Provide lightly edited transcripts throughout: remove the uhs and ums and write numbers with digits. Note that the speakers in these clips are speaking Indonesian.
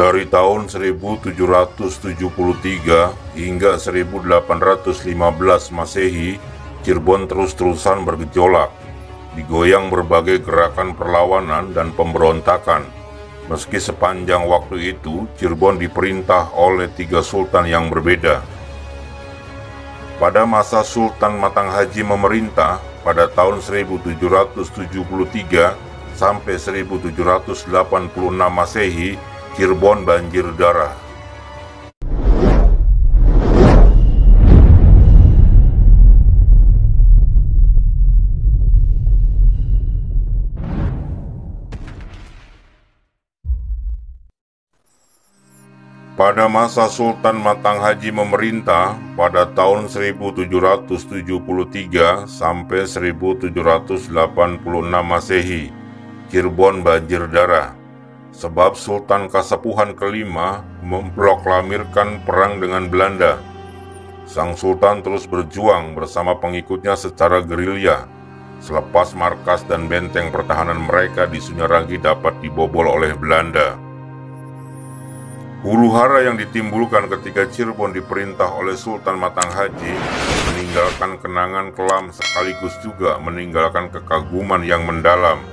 Dari tahun 1773 hingga 1815 Masehi, Cirebon terus-terusan bergejolak, digoyang berbagai gerakan perlawanan dan pemberontakan. Meski sepanjang waktu itu, Cirebon diperintah oleh 3 sultan yang berbeda. Pada masa Sultan Matanghaji memerintah pada tahun 1773 sampai 1786 Masehi, Cirebon banjir darah. Pada masa Sultan Matanghaji memerintah pada tahun 1773 sampai 1786 Masehi, Cirebon banjir darah. Sebab Sultan Kasepuhan kelima memproklamirkan perang dengan Belanda. Sang Sultan terus berjuang bersama pengikutnya secara gerilya, selepas markas dan benteng pertahanan mereka di Sunyaragi dapat dibobol oleh Belanda. Huru-hara yang ditimbulkan ketika Cirebon diperintah oleh Sultan Matanghaji meninggalkan kenangan kelam sekaligus juga meninggalkan kekaguman yang mendalam.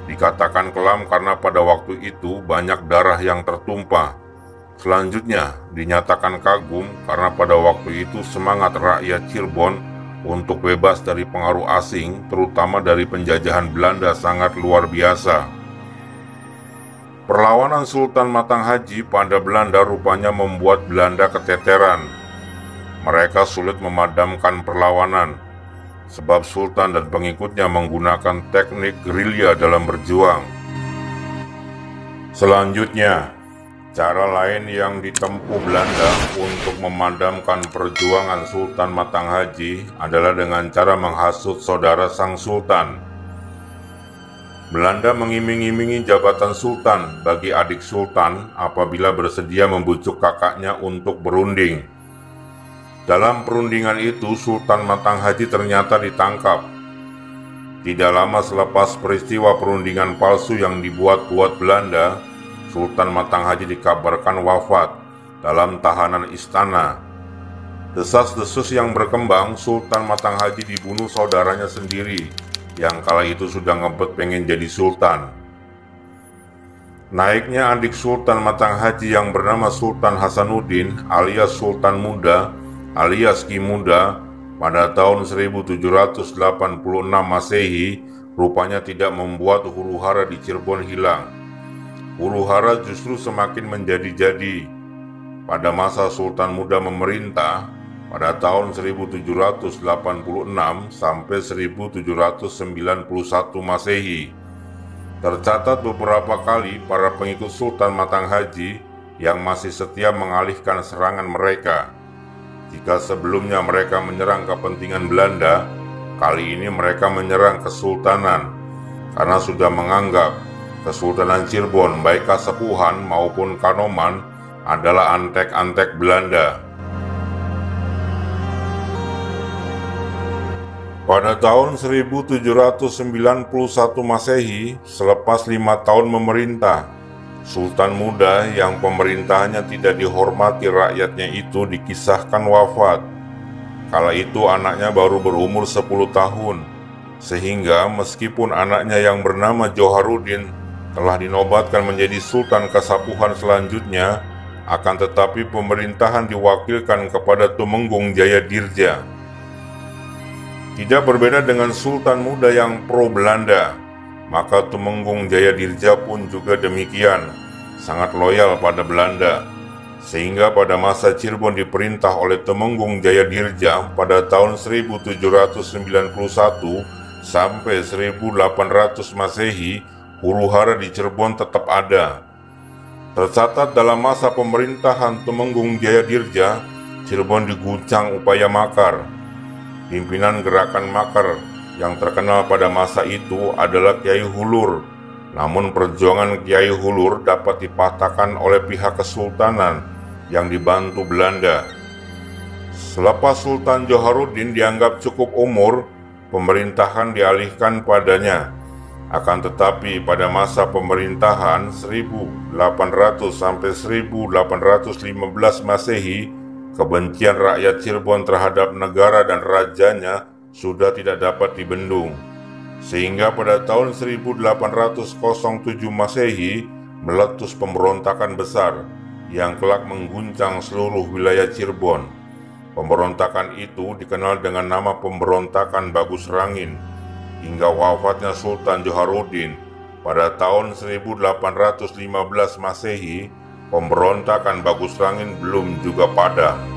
Dikatakan kelam karena pada waktu itu banyak darah yang tertumpah. Selanjutnya dinyatakan kagum karena pada waktu itu semangat rakyat Cirebon untuk bebas dari pengaruh asing, terutama dari penjajahan Belanda, sangat luar biasa. Perlawanan Sultan Matanghaji pada Belanda rupanya membuat Belanda keteteran. Mereka sulit memadamkan perlawanan, sebab Sultan dan pengikutnya menggunakan teknik gerilya dalam berjuang. Selanjutnya, cara lain yang ditempuh Belanda untuk memadamkan perjuangan Sultan Matanghaji adalah dengan cara menghasut saudara sang Sultan. Belanda mengiming-imingi jabatan Sultan bagi adik Sultan apabila bersedia membujuk kakaknya untuk berunding. Dalam perundingan itu, Sultan Matanghaji ternyata ditangkap. Tidak lama selepas peristiwa perundingan palsu yang dibuat-buat Belanda, Sultan Matanghaji dikabarkan wafat dalam tahanan istana. Desas-desus yang berkembang, Sultan Matanghaji dibunuh saudaranya sendiri, yang kala itu sudah ngebet pengen jadi sultan. Naiknya adik Sultan Matanghaji yang bernama Sultan Hasanuddin alias Sultan Muda alias Ki Muda pada tahun 1786 Masehi rupanya tidak membuat huru-hara di Cirebon hilang. Huru-hara justru semakin menjadi-jadi. Pada masa Sultan Muda memerintah pada tahun 1786 sampai 1791 Masehi, tercatat beberapa kali para pengikut Sultan Matanghaji yang masih setia mengalihkan serangan mereka. Jika sebelumnya mereka menyerang kepentingan Belanda, kali ini mereka menyerang kesultanan karena sudah menganggap Kesultanan Cirebon baik Kasepuhan maupun Kanoman adalah antek-antek Belanda. Pada tahun 1791 Masehi, selepas 5 tahun memerintah, Sultan Muda yang pemerintahannya tidak dihormati rakyatnya itu dikisahkan wafat. Kala itu anaknya baru berumur 10 tahun, sehingga meskipun anaknya yang bernama Joharuddin telah dinobatkan menjadi Sultan Kasepuhan selanjutnya, akan tetapi pemerintahan diwakilkan kepada Tumenggung Jayadirja. Tidak berbeda dengan Sultan Muda yang pro-Belanda, maka Tumenggung Jayadirja pun juga demikian, sangat loyal pada Belanda. Sehingga pada masa Cirebon diperintah oleh Tumenggung Jayadirja pada tahun 1791 sampai 1800 Masehi, huru-hara di Cirebon tetap ada. Tercatat dalam masa pemerintahan Tumenggung Jayadirja, Cirebon diguncang upaya makar. Pimpinan gerakan makar yang terkenal pada masa itu adalah Kiai Hulur. Namun perjuangan Kiai Hulur dapat dipatahkan oleh pihak kesultanan yang dibantu Belanda. Selepas Sultan Joharuddin dianggap cukup umur, pemerintahan dialihkan padanya. Akan tetapi pada masa pemerintahan 1800 sampai 1815 Masehi, kebencian rakyat Cirebon terhadap negara dan rajanya sudah tidak dapat dibendung. Sehingga pada tahun 1807 Masehi meletus pemberontakan besar yang kelak mengguncang seluruh wilayah Cirebon. Pemberontakan itu dikenal dengan nama Pemberontakan Bagus Rangin. Hingga wafatnya Sultan Djoharuddin pada tahun 1815 Masehi, pemberontakan Bagus Rangin belum juga padam.